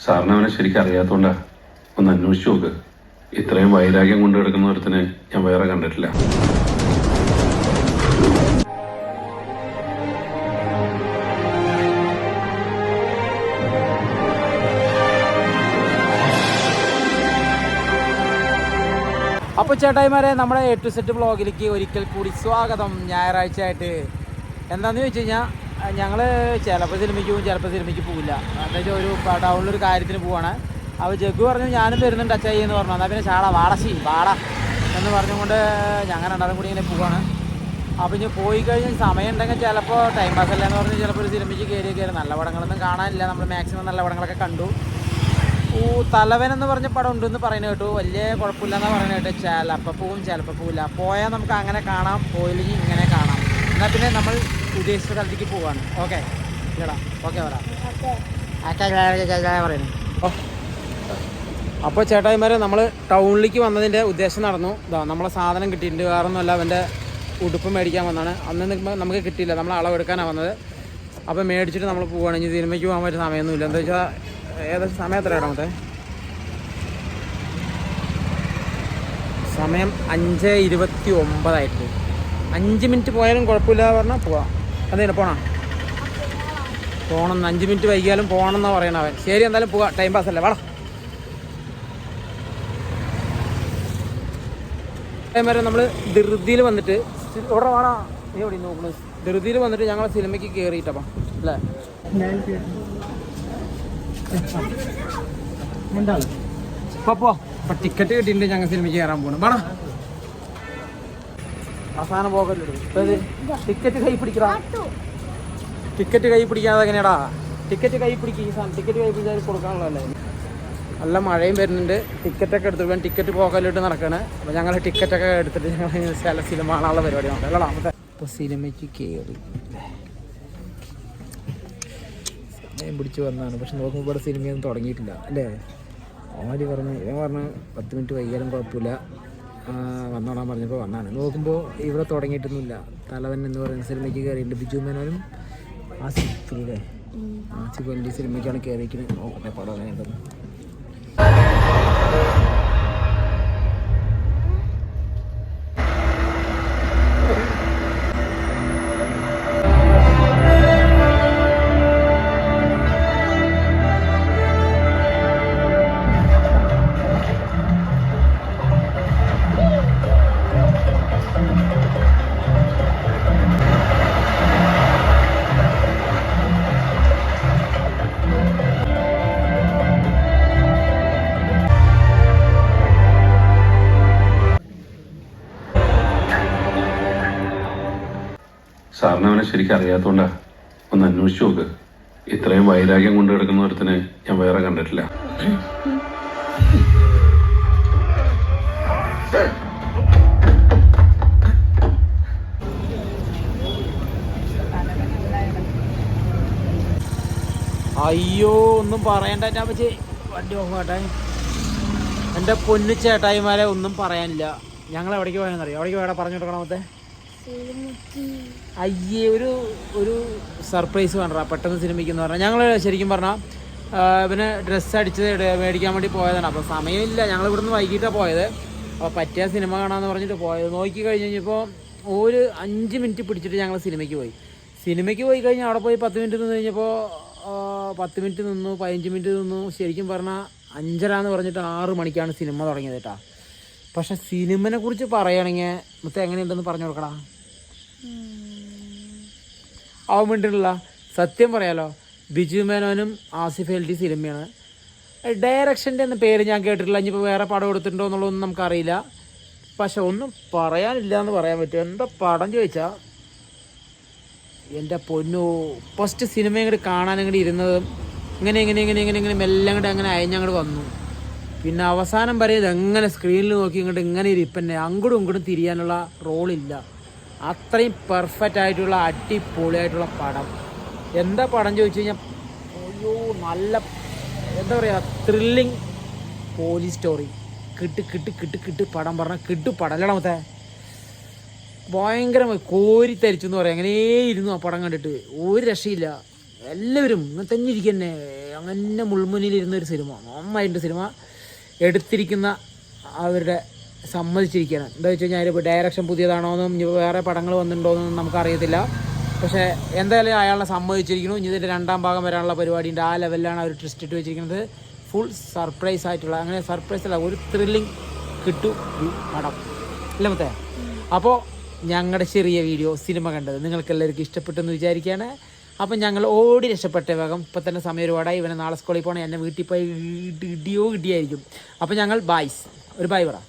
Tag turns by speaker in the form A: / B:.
A: സാറിന് അവനെ ശരിക്കും അറിയാത്തോണ്ടാ. ഒന്ന് അന്വേഷിച്ചു നോക്ക്. ഇത്രയും വൈരാഗ്യം കൊണ്ടു കിടക്കുന്ന ഒരുത്തിനെ ഞാൻ വേറെ കണ്ടിട്ടില്ല.
B: അപ്പോൾ ചേട്ടായിമാരെ, നമ്മുടെ A to Z വ്ളോഗിലേക്ക് ഒരിക്കൽ കൂടി സ്വാഗതം. ഞായറാഴ്ച ആയിട്ട് എന്താണെന്ന് ചോദിച്ചു കഴിഞ്ഞാൽ ഞങ്ങൾ ചിലപ്പോൾ സിനിമയ്ക്ക് പോകും, ചിലപ്പോൾ സിനിമയ്ക്ക് പോകില്ല. എന്താ വെച്ചാൽ ഒരു ടൗണിലൊരു കാര്യത്തിന് പോവാണ്. അപ്പോൾ ജഗ്ഗു പറഞ്ഞു ഞാനും വരുന്നുണ്ട് അച്ചായി എന്ന് പറഞ്ഞു. എന്നാൽ പിന്നെ ചാട വാട എന്ന് പറഞ്ഞുകൊണ്ട് ഞങ്ങൾ രണ്ടാളും കൂടി ഇങ്ങനെ പോവാണ്. അപ്പോൾ ഇനി പോയി കഴിഞ്ഞാൽ സമയം ഉണ്ടെങ്കിൽ ചിലപ്പോൾ ടൈം പാസ് അല്ല എന്ന് പറഞ്ഞ് ചിലപ്പോൾ ഒരു സിനിമയ്ക്ക് കയറി നല്ല പടങ്ങളൊന്നും കാണാനില്ല. നമ്മൾ മാക്സിമം നല്ല പടങ്ങളൊക്കെ കണ്ടു. തലവൻ എന്ന് പറഞ്ഞ പടം ഉണ്ടെന്ന് പറയുന്നത് കേട്ടു. വലിയ കുഴപ്പമില്ലെന്നാണ് പറയുന്നത് കേട്ടു. ചിലപ്പോൾ പോവും, ചിലപ്പോൾ പോവില്ല. പോയാൽ നമുക്ക് അങ്ങനെ കാണാം, പോയില്ലെങ്കിൽ ഇങ്ങനെ കാണാം. എന്നാൽ പിന്നെ നമ്മൾ ഉദ്ദേശിച്ച സ്ഥലത്തേക്ക് പോവാണ്. ഓക്കെ ചേട്ടാ, ഓക്കെ പറയുന്നു. അപ്പോൾ ചേട്ടായിമാരെ, നമ്മൾ ടൗണിലേക്ക് വന്നതിൻ്റെ ഉദ്ദേശം നടന്നു. നമ്മളെ സാധനം കിട്ടിയിട്ടുണ്ട്. വേറെ ഒന്നുമല്ല, അവൻ്റെ ഉടുപ്പ് മേടിക്കാൻ വന്നതാണ്. അന്ന് നമുക്ക് കിട്ടിയില്ല, നമ്മൾ അളവെടുക്കാനാണ് വന്നത്. അപ്പോൾ മേടിച്ചിട്ട് നമ്മൾ പോവുകയാണ്. ഇനി സിനിമയ്ക്ക് പോകാൻ പറ്റിയ സമയമൊന്നുമില്ല. എന്താ വെച്ചാൽ ഏകദേശം സമയം എത്ര ഇടാമത്തെ? സമയം 5:29 5 മിനിറ്റ് പോയാലും കുഴപ്പമില്ല പറഞ്ഞാൽ പോവാം. എന്തെങ്കിലും പോണം 5 മിനിറ്റ് വൈകിയാലും പോകണം എന്നാണ് പറയണ അവൻ. ശരി, എന്തായാലും പോവാം, ടൈം പാസ് അല്ലേ, വാടാ. വരെ നമ്മൾ ധൃതിയിൽ വന്നിട്ട് ഇവിടെ വാടാ, നീ എവിടെ നോക്കുന്നത്? ധൃതിയിൽ വന്നിട്ട് ഞങ്ങൾ സിനിമയ്ക്ക് കയറിയിട്ടപ്പം അല്ലേ പോ. അപ്പം ടിക്കറ്റ് കിട്ടിയിട്ടുണ്ട്, ഞങ്ങൾ സിനിമയ്ക്ക് കയറാൻ പോകണം. വേണം അവസാനം പോകല്ലോ. ടിക്കറ്റ് കൈ പിടിക്കടാ. ടിക്കറ്റ് കൈ പിടിക്കാതെ എങ്ങനെയാടാ? ടിക്കറ്റ് കൈ പിടിക്കുക. ഈ സാധനം ടിക്കറ്റ് കൈ പിടിച്ചാൽ കൊടുക്കാനുള്ളതല്ലേ. നല്ല മഴയും വരുന്നുണ്ട്. ടിക്കറ്റൊക്കെ എടുത്തിട്ട് ടിക്കറ്റ് പോകലിട്ട് നടക്കുകയാണ്. അപ്പോൾ ഞങ്ങൾ ടിക്കറ്റൊക്കെ എടുത്തിട്ട് ഞങ്ങൾ ചില സിനിമ കാണാനുള്ള പരിപാടി നോക്കാം. അല്ലടാ അപ്പോൾ സിനിമയ്ക്ക് കയറി സമയം പിടിച്ച് വന്നതാണ്. പക്ഷെ നോക്കുമ്പോൾ ഇവിടെ സിനിമയൊന്നും തുടങ്ങിയിട്ടില്ല അല്ലേ. ആര് പറഞ്ഞു? ഇവൻ പറഞ്ഞു 10 മിനിറ്റ് വൈകിയാലും കുഴപ്പമില്ല, വന്നോളാൻ പറഞ്ഞപ്പോൾ വന്നാണ്. നോക്കുമ്പോൾ ഇവിടെ തുടങ്ങിയിട്ടൊന്നുമില്ല. തലവൻ എന്ന് പറയുന്ന സിനിമയ്ക്ക് കയറിയിട്ടുണ്ട്. ബിജു മേനോനും ആസിഫില്ലേ, ആസിഫ് വലിയ സിനിമയ്ക്കാണ് കയറിയിരിക്കുന്നത്. ഓ പടം അങ്ങനെയുണ്ടെന്ന്.
A: സാറിന് അവനെ ശരിക്കും അറിയാത്തോണ്ടാ. ഒന്ന് അന്വേഷിച്ചു നോക്ക്. ഇത്രയും വൈരാഗ്യം കൊണ്ടു കിടക്കുന്ന ഒരുത്തിനെ ഞാൻ വേറെ കണ്ടിട്ടില്ല.
B: അയ്യോ, ഒന്നും പറയണ്ട. ഞാൻ പക്ഷേ വണ്ടി നോക്കട്ടെ. എൻ്റെ പൊന്നു ചേട്ടായിമാരെ, ഒന്നും പറയാനില്ല. ഞങ്ങൾ എവിടേക്ക് പോയെന്നറിയോ? എവിടേക്ക് പോയാൽ പറഞ്ഞു കൊടുക്കണമത്തെ? അയ്യേ, ഒരു സർപ്രൈസ് വേണ്ട പെട്ടെന്ന് സിനിമയ്ക്ക് എന്ന് പറഞ്ഞാൽ. ഞങ്ങൾ ശരിക്കും പറഞ്ഞാൽ പിന്നെ ഡ്രസ്സ് അടിച്ചത് മേടിക്കാൻ വേണ്ടി പോയതാണ്. അപ്പോൾ സമയമില്ല, ഞങ്ങൾ ഇവിടുന്ന് വൈകിട്ടാണ് പോയത്. അപ്പോൾ പറ്റിയ സിനിമ കാണാമെന്ന് പറഞ്ഞിട്ട് പോയത്. നോക്കി കഴിഞ്ഞ് കഴിഞ്ഞപ്പോൾ ഒരു 5 മിനിറ്റ് പിടിച്ചിട്ട് ഞങ്ങൾ സിനിമയ്ക്ക് പോയി കഴിഞ്ഞാൽ അവിടെ പോയി 10 മിനിറ്റ് നിന്ന് കഴിഞ്ഞപ്പോൾ 10 മിനിറ്റ് നിന്നു, 15 മിനിറ്റ് നിന്നു. ശരിക്കും പറഞ്ഞാൽ 5:30 എന്ന് പറഞ്ഞിട്ട് 6 മണിക്കാണ് സിനിമ തുടങ്ങിയത് കേട്ടോ. പക്ഷെ സിനിമനെ കുറിച്ച് പറയുകയാണെങ്കിൽ മൊത്തം എങ്ങനെയുണ്ടെന്ന് പറഞ്ഞു കൊടുക്കടാ. അവൻ വേണ്ടിയിട്ടുള്ള സത്യം പറയാലോ, ബിജു മേനോനും ആസിഫ് LD സിനിമയാണ്. ഡയറക്ഷൻ്റെ എന്ന പേര് ഞാൻ കേട്ടിട്ടില്ല. ഇനിയിപ്പോൾ വേറെ പടം എടുത്തിട്ടുണ്ടോ എന്നുള്ളതൊന്നും നമുക്കറിയില്ല. പക്ഷെ ഒന്നും പറയാനില്ല എന്ന് പറയാൻ പറ്റും. എന്താ പടം ചോദിച്ചാൽ എൻ്റെ പൊന്നു, ഫസ്റ്റ് സിനിമ ഇങ്ങോട്ട് കാണാൻ ഇങ്ങോട്ട് ഇരുന്നതും ഇങ്ങനെ മെല്ലെ അങ്ങനെ അയഞ്ഞങ്ങോട്ട് വന്നു. പിന്നെ അവസാനം വരെ ഇതെങ്ങനെ സ്ക്രീനിൽ നോക്കി ഇങ്ങനെ ഇരിപ്പന്നെ, അങ്ങോട്ടും ഇങ്ങോട്ടും തിരിയാനുള്ള റോളില്ല. അത്രയും പെർഫെക്റ്റ് ആയിട്ടുള്ള അടിപൊളിയായിട്ടുള്ള പടം. എന്താ പടം ചോദിച്ചു കഴിഞ്ഞാൽ, അയ്യോ നല്ല എന്താ പറയുക, ത്രില്ലിങ് പോലീസ് സ്റ്റോറി. കിട്ട് പടം പറഞ്ഞാൽ കിട്ടു പടം അല്ലടമത്തെ. ഭയങ്കരമായി കോരിത്തരിച്ചു എന്ന് പറയാം. അങ്ങനെ ഇരുന്നു ആ പടം കണ്ടിട്ട്. ഒരു രക്ഷയില്ല. എല്ലാവരും ഇങ്ങനെ തന്നെ ഇരിക്കന്നെ. അങ്ങനെ മുൾമുന്നിലിരുന്ന ഒരു സിനിമ, നന്നായിട്ട് സിനിമ എടുത്തിരിക്കുന്ന അവരുടെ സമ്മതിച്ചിരിക്കുകയാണ്. എന്താ വെച്ച് കഴിഞ്ഞാൽ ഇപ്പോൾ ഡയറക്ഷൻ പുതിയതാണോന്നും ഇനി വേറെ പടങ്ങൾ വന്നിട്ടുണ്ടോയെന്നും നമുക്കറിയത്തില്ല. പക്ഷേ എന്തായാലും അയാളെ സമ്മതിച്ചിരിക്കുന്നു. ഇനി ഇതിൻ്റെ 2ാം ഭാഗം വരാനുള്ള പരിപാടിയുണ്ട്. ആ ലെവലിലാണ് അവർ ട്വിസ്റ്റ് ഇട്ട് വെച്ചിരിക്കുന്നത്. ഫുൾ സർപ്രൈസ് ആയിട്ടുള്ള, അങ്ങനെ സർപ്രൈസ് അല്ല, ഒരു ത്രില്ലിങ് കിട്ടും ഈ പടം അല്ലേ മൊത്തേ. അപ്പോൾ ഞങ്ങളുടെ ചെറിയ വീഡിയോ സിനിമ കണ്ടത് നിങ്ങൾക്ക് എല്ലാവർക്കും ഇഷ്ടപ്പെട്ടെന്ന് വിചാരിക്കുകയാണ്. അപ്പം ഞങ്ങൾ ഓടി രക്ഷപ്പെട്ട വേഗം. ഇപ്പം തന്നെ സമയം ഒരുപാടായി. ഇവനെ നാളെ സ്കൂളിൽ പോകണം. എന്നെ വീട്ടിൽ പോയി ഇടിയായിരിക്കും. അപ്പം ഞങ്ങൾ ബായ്സ്, ഒരു ബായ് പറ.